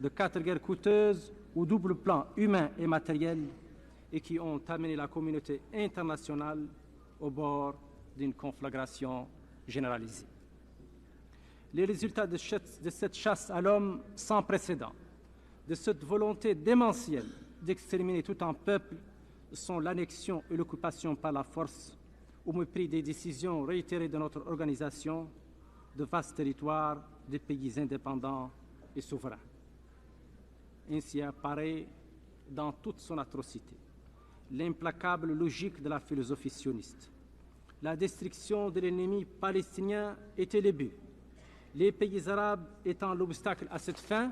de 4 guerres coûteuses au double plan humain et matériel et qui ont amené la communauté internationale au bord d'une conflagration généralisée. Les résultats de cette chasse à l'homme sans précédent, de cette volonté démentielle d'exterminer tout un peuple, sont l'annexion et l'occupation par la force, au mépris des décisions réitérées de notre organisation, de vastes territoires des pays indépendants et souverains. Ainsi apparaît dans toute son atrocité l'implacable logique de la philosophie sioniste. La destruction de l'ennemi palestinien était le but. Les pays arabes étant l'obstacle à cette fin,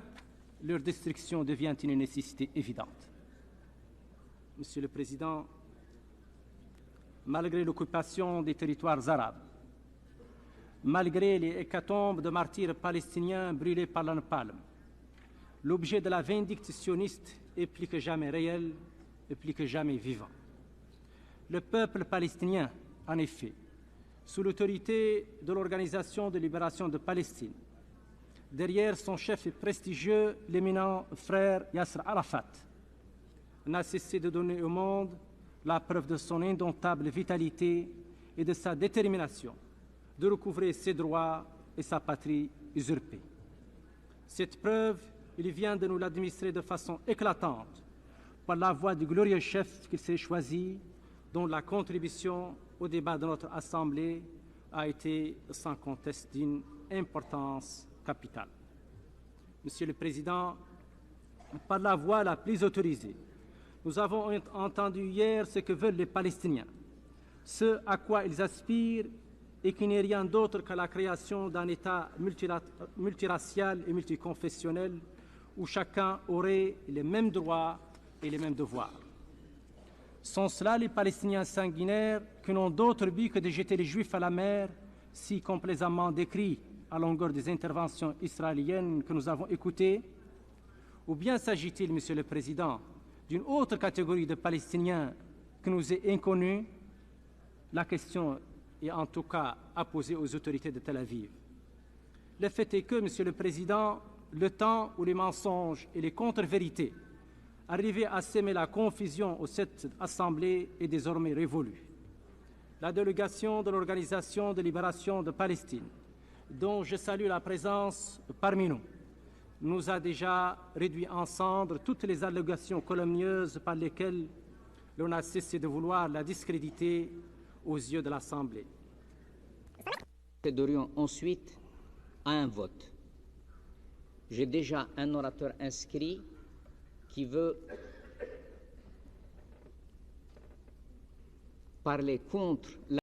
leur destruction devient une nécessité évidente. Monsieur le Président, malgré l'occupation des territoires arabes, malgré les hécatombes de martyrs palestiniens brûlés par la napalm, l'objet de la vindicte sioniste est plus que jamais réel et plus que jamais vivant. Le peuple palestinien, en effet, sous l'autorité de l'Organisation de libération de Palestine, derrière son chef prestigieux, l'éminent frère Yasser Arafat, n'a cessé de donner au monde la preuve de son indomptable vitalité et de sa détermination de recouvrer ses droits et sa patrie usurpée. Cette preuve, il vient de nous l'administrer de façon éclatante par la voix du glorieux chef qu'il s'est choisi, dont la contribution au débat de notre Assemblée a été sans conteste d'une importance capitale. Monsieur le Président, par la voix la plus autorisée, nous avons entendu hier ce que veulent les Palestiniens, ce à quoi ils aspirent et qui n'est rien d'autre que la création d'un État multiracial et multiconfessionnel où chacun aurait les mêmes droits et les mêmes devoirs. Sont cela les Palestiniens sanguinaires qui n'ont d'autre but que de jeter les Juifs à la mer, si complaisamment décrits à longueur des interventions israéliennes que nous avons écoutées? Ou bien s'agit-il, Monsieur le Président, d'une autre catégorie de Palestiniens qui nous est inconnue? La question est en tout cas à poser aux autorités de Tel Aviv. Le fait est que, Monsieur le Président, le temps où les mensonges et les contre-vérités arrivaient à semer la confusion au sein de cette Assemblée est désormais révolue. La délégation de l'Organisation de libération de Palestine, dont je salue la présence parmi nous, nous a déjà réduit en cendres toutes les allégations calomnieuses par lesquelles l'on a cessé de vouloir la discréditer aux yeux de l'Assemblée. Nous procéderions ensuite à un vote. J'ai déjà un orateur inscrit qui veut parler contre la